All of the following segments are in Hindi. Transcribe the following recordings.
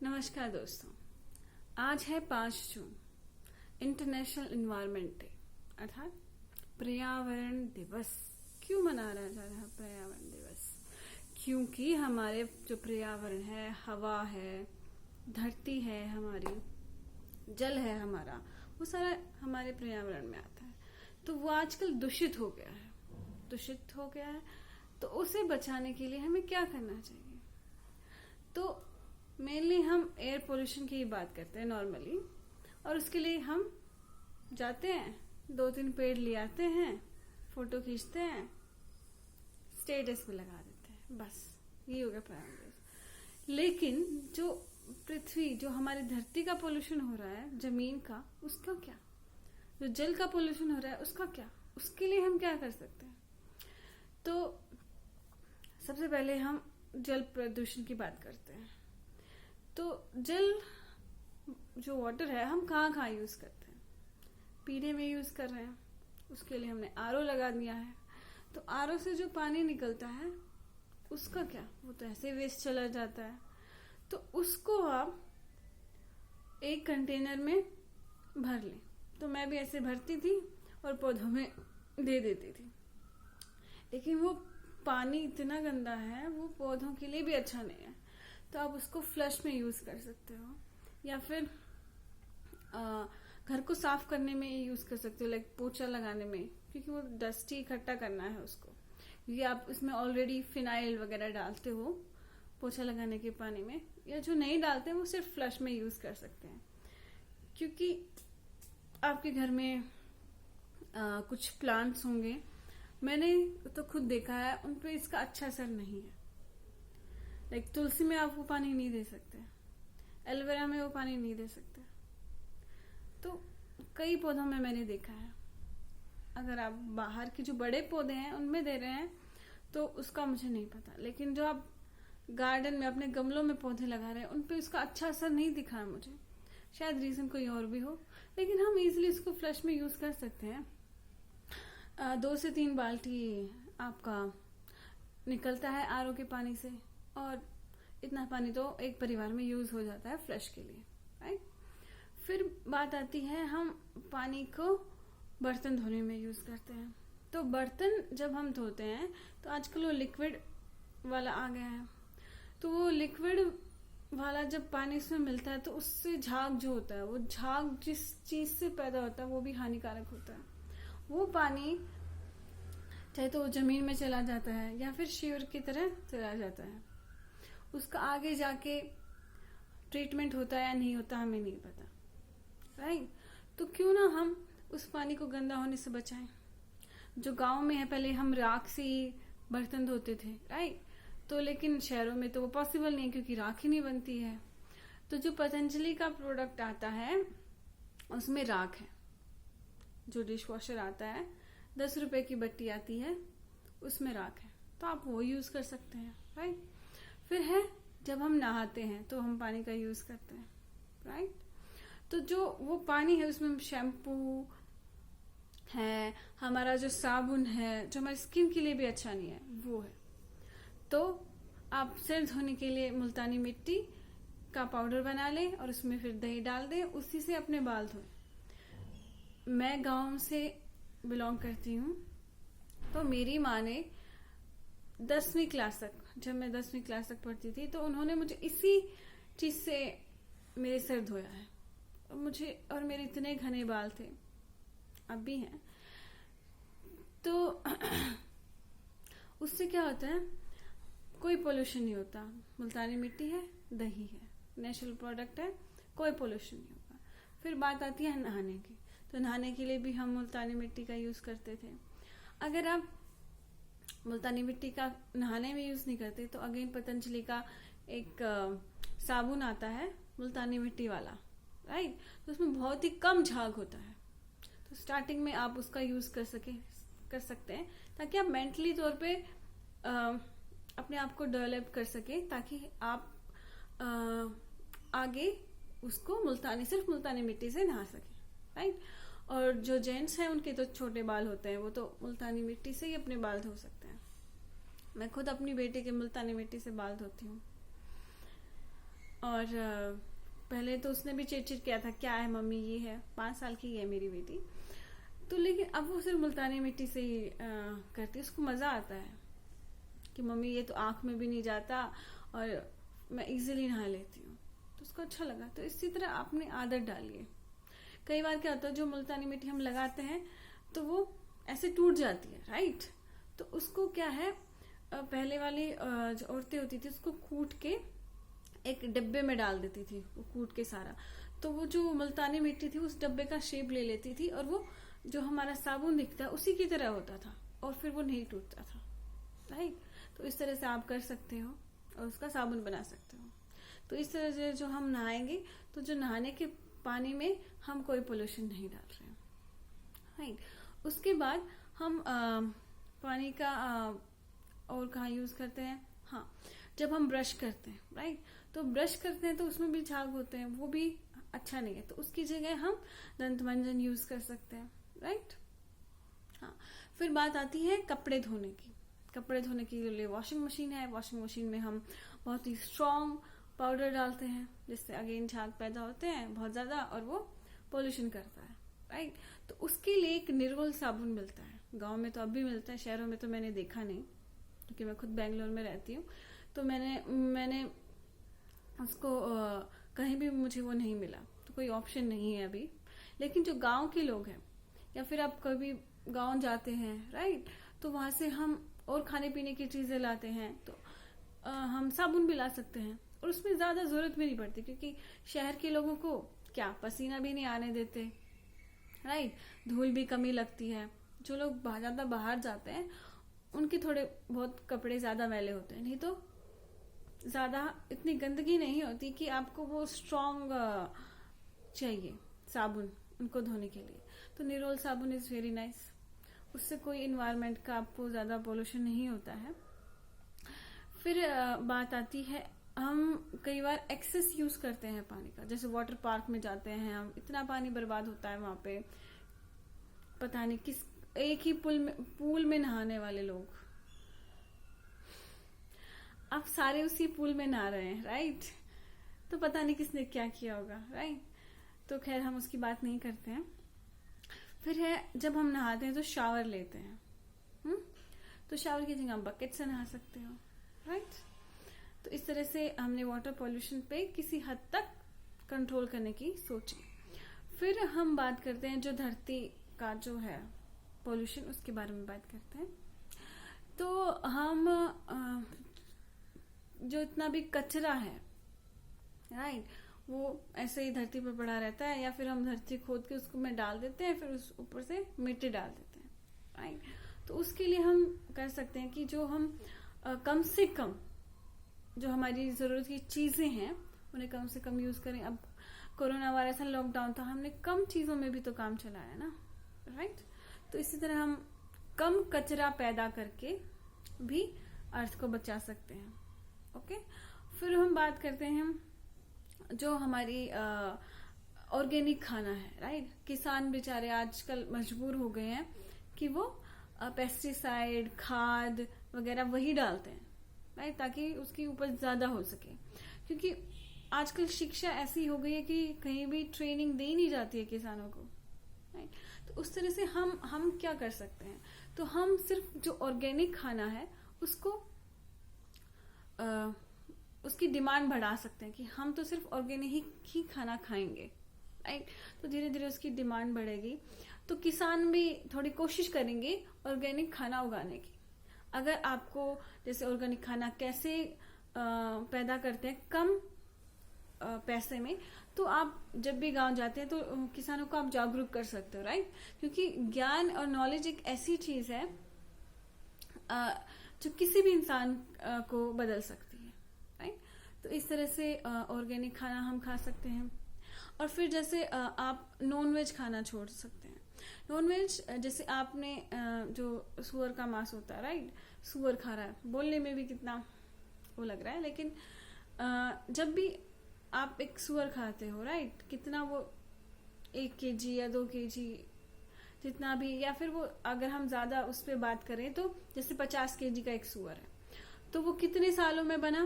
नमस्कार दोस्तों, आज है 5 जून, इंटरनेशनल इन्वायरमेंट डे अर्थात पर्यावरण दिवस। क्यों मनाया जा रहा है पर्यावरण दिवस? क्योंकि हमारे जो पर्यावरण है, हवा है, धरती है, हमारी जल है, हमारा वो सारा हमारे पर्यावरण में आता है। तो वो आजकल दूषित हो गया है। तो उसे बचाने के लिए हमें क्या करना चाहिए? तो मेनली हम एयर पोल्यूशन की ही बात करते हैं नॉर्मली, और उसके लिए हम जाते हैं, 2-3 पेड़ ले आते हैं, फोटो खींचते हैं, स्टेटस पे लगा देते हैं, बस ये हो गया पर्यावरण। लेकिन जो पृथ्वी, जो हमारी धरती का पोल्यूशन हो रहा है, जमीन का, उसका क्या? जो जल का पोल्यूशन हो रहा है, उसका क्या? उसके लिए हम क्या कर सकते हैं? तो सबसे पहले हम जल प्रदूषण की बात करते हैं। तो जल, जो वाटर है, हम कहाँ यूज करते हैं? पीने में यूज कर रहे हैं, उसके लिए हमने आरओ लगा दिया है। तो आरओ से जो पानी निकलता है उसका क्या? वो तो ऐसे वेस्ट चला जाता है। तो उसको आप एक कंटेनर में भर लें। तो मैं भी ऐसे भरती थी और पौधों में दे देती थी, लेकिन वो पानी इतना गंदा है, वो पौधों के लिए भी अच्छा नहीं है। तो आप उसको फ्लश में यूज कर सकते हो, या फिर घर को साफ करने में यूज कर सकते हो, लाइक पोछा लगाने में, क्योंकि वो डस्टी इकट्ठा करना है उसको, क्योंकि आप इसमें ऑलरेडी फिनाइल वगैरह डालते हो पोछा लगाने के पानी में, या जो नहीं डालते हैं वो सिर्फ फ्लश में यूज कर सकते हैं। क्योंकि आपके घर में कुछ प्लांट्स होंगे, मैंने तो खुद देखा है, उन पे इसका अच्छा असर नहीं है। लाइक तुलसी में आप वो पानी नहीं दे सकते, एलोवेरा में वो पानी नहीं दे सकते। तो कई पौधों में मैंने देखा है, अगर आप बाहर के जो बड़े पौधे हैं उनमें दे रहे हैं तो उसका मुझे नहीं पता, लेकिन जो आप गार्डन में अपने गमलों में पौधे लगा रहे हैं उन पे उसका अच्छा असर नहीं दिखा है मुझे। शायद रीजन कोई और भी हो, लेकिन हम इजिली इसको फ्लश में यूज कर सकते हैं। 2 से 3 बाल्टी आपका निकलता है आरओ के पानी से, और इतना पानी तो एक परिवार में यूज हो जाता है फ्लश के लिए, राइट? फिर बात आती है, हम पानी को बर्तन धोने में यूज करते हैं। तो बर्तन जब हम धोते हैं तो आजकल वो लिक्विड वाला आ गया है। तो वो लिक्विड वाला जब पानी उसमें मिलता है तो उससे झाग जो होता है, वो झाग जिस चीज से पैदा होता है वो भी हानिकारक होता है। वो पानी चाहे तो जमीन में चला जाता है या फिर शिवर की तरह चला जाता है। उसका आगे जाके ट्रीटमेंट होता है या नहीं होता हमें नहीं पता, राइट? तो क्यों ना हम उस पानी को गंदा होने से बचाएं। जो गांव में है, पहले हम राख से ही बर्तन धोते थे, राइट? तो लेकिन शहरों में तो वो पॉसिबल नहीं है, क्योंकि राख ही नहीं बनती है। तो जो पतंजलि का प्रोडक्ट आता है उसमें राख है। जो डिश वॉशर आता है, 10 रुपए की बट्टी आती है, उसमें राख है, तो आप वो यूज कर सकते हैं, राइट? फिर है, जब हम नहाते हैं तो हम पानी का यूज करते हैं, राइट? तो जो वो पानी है उसमें शैम्पू है, हमारा जो साबुन है, जो हमारी स्किन के लिए भी अच्छा नहीं है, वो है। तो आप सिर धोने के लिए मुल्तानी मिट्टी का पाउडर बना लें और उसमें फिर दही डाल दें, उसी से अपने बाल धोएं। मैं गांव से बिलोंग करती हूँ, तो मेरी माँ ने 10वीं क्लास तक, जब मैं 10वीं क्लास तक पढ़ती थी, तो उन्होंने मुझे इसी चीज से मेरे सिर धोया है। और मेरे इतने घने बाल थे, अब भी हैं। तो उससे क्या होता है, कोई पोल्यूशन नहीं होता। मुल्तानी मिट्टी है, दही है, नेचुरल प्रोडक्ट है, कोई पोल्यूशन नहीं होगा। फिर बात आती है नहाने की। तो नहाने के लिए भी हम मुल्तानी मिट्टी का यूज करते थे। अगर आप मुल्तानी मिट्टी का नहाने में यूज नहीं करते तो अगेन पतंजलि का एक साबुन आता है मुल्तानी मिट्टी वाला, राइट? तो उसमें बहुत ही कम झाग होता है। तो स्टार्टिंग में आप उसका यूज कर सकते हैं, ताकि आप मेंटली तौर पे अपने आप को डेवलप कर सके, ताकि आप आगे उसको सिर्फ मुल्तानी मिट्टी से नहा सके, राइट? और जो जेंट्स हैं उनके तो छोटे बाल होते हैं, वो तो मुल्तानी मिट्टी से ही अपने बाल धो सकते हैं। मैं खुद अपनी बेटे के मुल्तानी मिट्टी से बाल धोती हूँ। और पहले तो उसने भी चिड़चिड़ किया था, क्या है मम्मी ये है, 5 साल की है मेरी बेटी। तो लेकिन अब वो सिर्फ मुल्तानी मिट्टी से ही करती है, उसको मजा आता है कि मम्मी ये तो आंख में भी नहीं जाता और मैं इजीली नहा लेती हूँ, तो उसको अच्छा लगा। तो इसी तरह आपने आदत डालिए। कई बार क्या होता है, जो मुल्तानी मिट्टी हम लगाते हैं तो वो ऐसे टूट जाती है, राइट। तो उसको क्या है, पहले वाली जो औरतें होती थी उसको कूट के एक डिब्बे में डाल देती थी, वो कूट के सारा, तो वो जो मुल्तानी मिट्टी थी उस डब्बे का शेप ले लेती थी और वो जो हमारा साबुन दिखता है उसी की तरह होता था और फिर वो नहीं टूटता था, राइट। तो इस तरह से आप कर सकते हो और उसका साबुन बना सकते हो। तो इस तरह से जो हम नहाएंगे तो जो नहाने के पानी में हम कोई पोल्यूशन नहीं डाल रहे हैं, राइट। उसके बाद हम पानी का और कहाँ यूज करते हैं, हाँ, जब हम ब्रश करते हैं, राइट। तो ब्रश करते हैं तो उसमें भी झाग होते हैं, वो भी अच्छा नहीं है, तो उसकी जगह हम दंत मंजन यूज कर सकते हैं, राइट। हाँ, फिर बात आती है कपड़े धोने की। कपड़े धोने के लिए वॉशिंग मशीन है, वॉशिंग मशीन में हम बहुत ही स्ट्रॉन्ग पाउडर डालते हैं जिससे अगेन झाग पैदा होते हैं बहुत ज्यादा और वो पोल्यूशन करता है, राइट। तो उसके लिए एक निर्वल साबुन मिलता है, गांव में तो अब भी मिलता है, शहरों में तो मैंने देखा नहीं क्योंकि मैं खुद बेंगलोर में रहती हूँ। तो मैंने उसको कहीं भी मुझे वो नहीं मिला, तो कोई ऑप्शन नहीं है अभी। लेकिन जो गांव के लोग हैं या फिर आप कभी गांव जाते हैं, राइट, तो वहां से हम और खाने पीने की चीजें लाते हैं तो हम साबुन भी ला सकते हैं और उसमें ज्यादा जरूरत भी नहीं पड़ती क्योंकि शहर के लोगों को क्या पसीना भी नहीं आने देते, राइट, धूल भी कमी लगती है। जो लोग ज्यादा बाहर जाते हैं उनके थोड़े बहुत कपड़े ज्यादा मैले होते हैं, नहीं तो ज्यादा इतनी गंदगी नहीं होती कि आपको वो स्ट्रॉन्ग चाहिए साबुन उनको धोने के लिए। तो निरोल साबुन इज वेरी नाइस, उससे कोई इन्वायरमेंट का आपको ज्यादा पोल्यूशन नहीं होता है। फिर बात आती है, हम कई बार एक्सेस यूज करते हैं पानी का, जैसे वाटर पार्क में जाते हैं हम, इतना पानी बर्बाद होता है वहां पे, पता नहीं किस एक ही पूल में नहाने वाले लोग, अब सारे उसी पूल में नहा रहे हैं, राइट। तो पता नहीं किसने क्या किया होगा, राइट। तो खैर हम उसकी बात नहीं करते हैं। फिर है जब हम नहाते हैं तो शावर लेते हैं, तो शावर की जगह बकेट से नहा सकते हो, राइट। तो इस तरह से हमने वाटर पॉल्यूशन पे किसी हद तक कंट्रोल करने की सोची। फिर हम बात करते हैं जो धरती का जो है पॉल्यूशन, उसके बारे में बात करते हैं। तो हम जो इतना भी कचरा है, राइट, वो ऐसे ही धरती पर पड़ा रहता है या फिर हम धरती खोद के उसको में डाल देते हैं, फिर उस ऊपर से मिट्टी डाल देते हैं, राइट। तो उसके लिए हम कर सकते हैं कि जो हम कम से कम जो हमारी जरूरत की चीजें हैं उन्हें कम से कम यूज करें। अब कोरोना वायरस लॉकडाउन था, हमने कम चीजों में भी तो काम चलाया ना, राइट। तो इसी तरह हम कम कचरा पैदा करके भी अर्थ को बचा सकते हैं, ओके। फिर हम बात करते हैं जो हमारी ऑर्गेनिक खाना है, राइट। किसान बेचारे आजकल मजबूर हो गए हैं कि वो पेस्टिसाइड खाद वगैरह वही डालते हैं, राइट, ताकि उसकी उपज ज्यादा हो सके। क्योंकि आजकल शिक्षा ऐसी हो गई है कि कहीं भी ट्रेनिंग दे नहीं जाती है किसानों को, राइट। तो उस तरह से हम क्या कर सकते हैं, तो हम सिर्फ जो ऑर्गेनिक खाना है उसको उसकी डिमांड बढ़ा सकते हैं कि हम तो सिर्फ ऑर्गेनिक ही खाना खाएंगे, राइट। तो धीरे धीरे उसकी डिमांड बढ़ेगी तो किसान भी थोड़ी कोशिश करेंगे ऑर्गेनिक खाना उगाने की। अगर आपको जैसे ऑर्गेनिक खाना कैसे पैदा करते हैं कम पैसे में, तो आप जब भी गांव जाते हैं तो किसानों को आप जागरूक कर सकते हो, राइट। क्योंकि ज्ञान और नॉलेज एक ऐसी चीज है जो किसी भी इंसान को बदल सकती है, राइट। तो इस तरह से ऑर्गेनिक खाना हम खा सकते हैं। और फिर जैसे आप नॉन वेज खाना छोड़ सकते हैं। नॉन वेज जैसे आपने जो सुअर का मांस होता है, राइट, सुअर खा रहा है, बोलने में भी कितना वो लग रहा है, लेकिन जब भी आप एक सुअर खाते हो, राइट, कितना वो 1 kg या 2 kg जितना भी, या फिर वो अगर हम ज्यादा उस पर बात करें तो जैसे 50 kg का एक सुअर है तो वो कितने सालों में बना,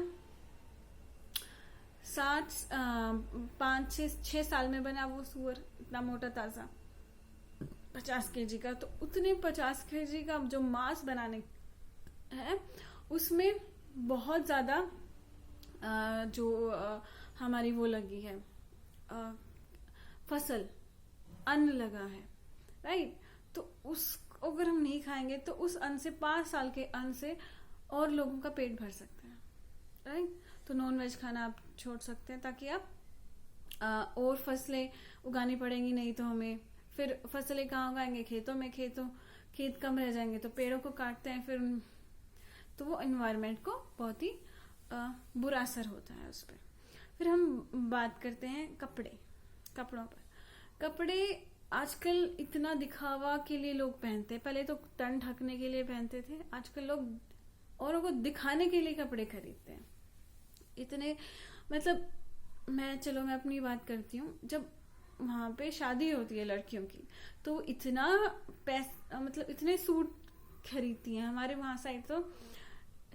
5-6 साल में बना वो सुअर, इतना मोटा ताजा 50 kg का। तो उतने 50 kg का जो मांस बनाने है उसमें बहुत ज्यादा हमारी वो लगी है फसल, अन्न लगा है, राइट। तो उस अगर हम नहीं खाएंगे तो उस अन्न से 5 साल के अन्न से और लोगों का पेट भर सकते हैं, राइट। तो नॉन वेज खाना आप छोड़ सकते हैं ताकि आप और फसलें उगानी पड़ेंगी नहीं तो हमें। फिर फसलें कहाँ उगाएंगे? खेतों में। खेत कम रह जाएंगे तो पेड़ों को काटते हैं फिर, तो वो एनवायरनमेंट को बहुत ही बुरा असर होता है उस पर। फिर हम बात करते हैं कपड़ों पर। कपड़े आजकल इतना दिखावा के लिए लोग पहनते हैं। पहले तो तन ढकने के लिए पहनते थे, आजकल लोग औरों को दिखाने के लिए कपड़े खरीदते हैं। इतने मतलब मैं अपनी बात करती हूँ, जब वहां पे शादी होती है लड़कियों की तो इतना मतलब इतने सूट खरीदती हैं। हमारे वहां साइड तो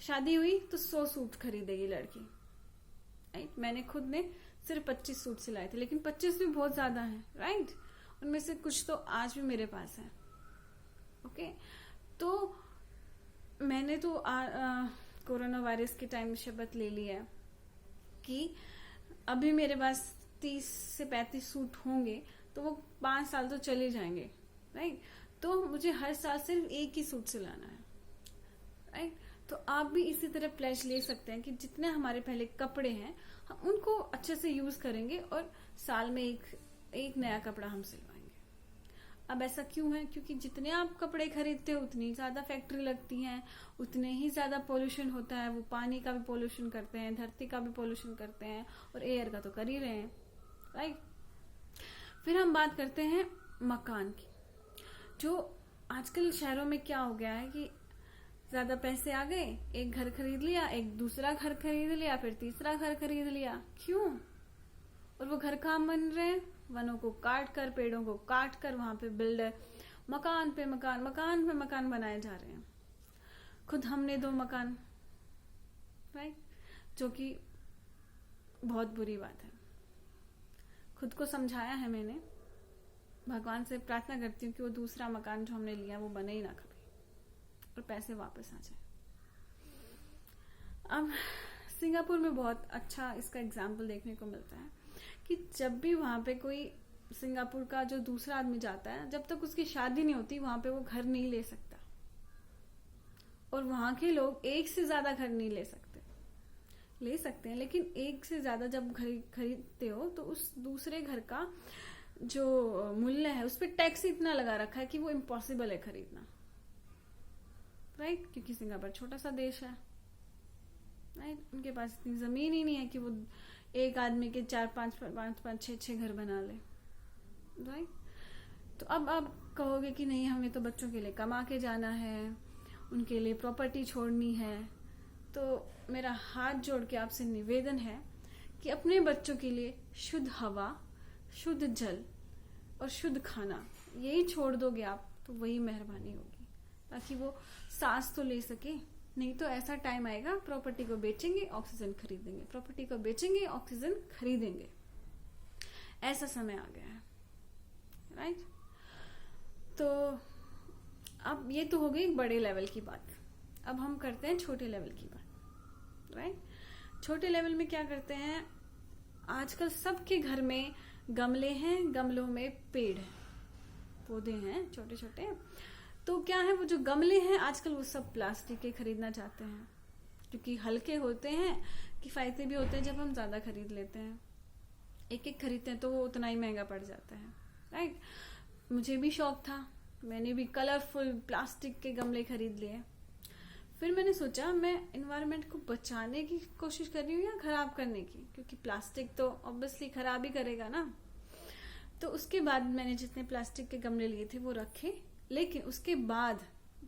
शादी हुई तो 100 सूट खरीदेगी लड़की, राइट। मैंने खुद ने सिर्फ 25 सूट सिलाए थे, लेकिन 25 भी बहुत ज्यादा है, राइट। उनमें से कुछ तो आज भी मेरे पास है, ओके। तो मैंने तो कोरोना वायरस के टाइम शपथ ले लिया कि अभी मेरे पास 30 से 35 सूट होंगे तो वो 5 साल तो चले जाएंगे, राइट। तो मुझे हर साल सिर्फ एक ही सूट सिलाना है, राइट। तो आप भी इसी तरह प्लेज ले सकते हैं कि जितने हमारे पहले कपड़े हैं हम उनको अच्छे से यूज करेंगे और साल में एक नया कपड़ा हम सिलवाएंगे। अब ऐसा क्यों है? क्योंकि जितने आप कपड़े खरीदते हो उतनी ज्यादा फैक्ट्री लगती हैं, उतने ही ज्यादा पोल्यूशन होता है। वो पानी का भी पोल्यूशन करते हैं, धरती का भी पोल्यूशन करते हैं और एयर का तो कर ही रहे हैं, राइट। फिर हम बात करते हैं मकान की। जो आजकल शहरों में क्या हो गया है कि ज्यादा पैसे आ गए, एक घर खरीद लिया, एक दूसरा घर खरीद लिया, फिर तीसरा घर खरीद लिया। क्यों? और वो घर कहाँ बन रहे हैं? वनों को काट कर, पेड़ों को काट कर वहां पे बिल्डर मकान पे मकान बनाए जा रहे हैं। खुद हमने 2 मकान, राइट, जो कि बहुत बुरी बात है। खुद को समझाया है मैंने, भगवान से प्रार्थना करती हूँ कि वो दूसरा मकान जो हमने लिया वो बने ही ना कभी और पैसे वापस आ जाए। अब सिंगापुर में बहुत अच्छा इसका एग्जाम्पल देखने को मिलता है कि जब भी वहां पे कोई सिंगापुर का जो दूसरा आदमी जाता है, जब तक उसकी शादी नहीं होती वहां पे वो घर नहीं ले सकता। और वहां के लोग एक से ज्यादा घर नहीं ले सकते हैं, लेकिन एक से ज्यादा जब घर खरीदते हो तो उस दूसरे घर का जो मूल्य है उस पर टैक्स इतना लगा रखा है कि वो इम्पॉसिबल है खरीदना, राइट। क्योंकि सिंगापुर छोटा सा देश है, राइट। उनके पास इतनी जमीन ही नहीं है कि वो एक आदमी के 4-5 6 घर बना ले, राइट। तो अब आप कहोगे कि नहीं, हमें तो बच्चों के लिए कमा के जाना है, उनके लिए प्रॉपर्टी छोड़नी है। तो मेरा हाथ जोड़ के आपसे निवेदन है कि अपने बच्चों के लिए शुद्ध हवा, शुद्ध जल और शुद्ध खाना यही छोड़ दोगे आप तो वही मेहरबानी होगी, ताकि वो सांस तो ले सके। नहीं तो ऐसा टाइम आएगा, प्रॉपर्टी को बेचेंगे, ऑक्सीजन खरीदेंगे, प्रॉपर्टी को बेचेंगे, ऑक्सीजन खरीदेंगे। ऐसा समय आ गया है, राइट। तो अब ये तो हो गई बड़े लेवल की बात। अब हम करते हैं छोटे लेवल की बात, राइट। छोटे लेवल में क्या करते हैं? आजकल सबके घर में गमले हैं, गमलों में पेड़ हैं, पौधे हैं छोटे छोटे। तो क्या है, वो जो गमले हैं आजकल वो सब प्लास्टिक के खरीदना चाहते हैं, क्योंकि हल्के होते हैं, किफायती भी होते हैं। जब हम ज्यादा खरीद लेते हैं, एक खरीदते हैं तो वो उतना ही महंगा पड़ जाता है, राइट। मुझे भी शौक था, मैंने भी कलरफुल प्लास्टिक के गमले खरीद लिए। फिर मैंने सोचा मैं एनवायरनमेंट को बचाने की कोशिश कर रही हूँ या खराब करने की, क्योंकि प्लास्टिक तो ऑब्वियसली खराब ही करेगा ना। तो उसके बाद मैंने जितने प्लास्टिक के गमले लिए थे वो रखे, लेकिन उसके बाद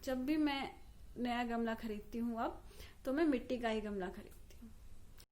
जब भी मैं नया गमला खरीदती हूँ अब तो मैं मिट्टी का ही गमला खरीदती हूँ।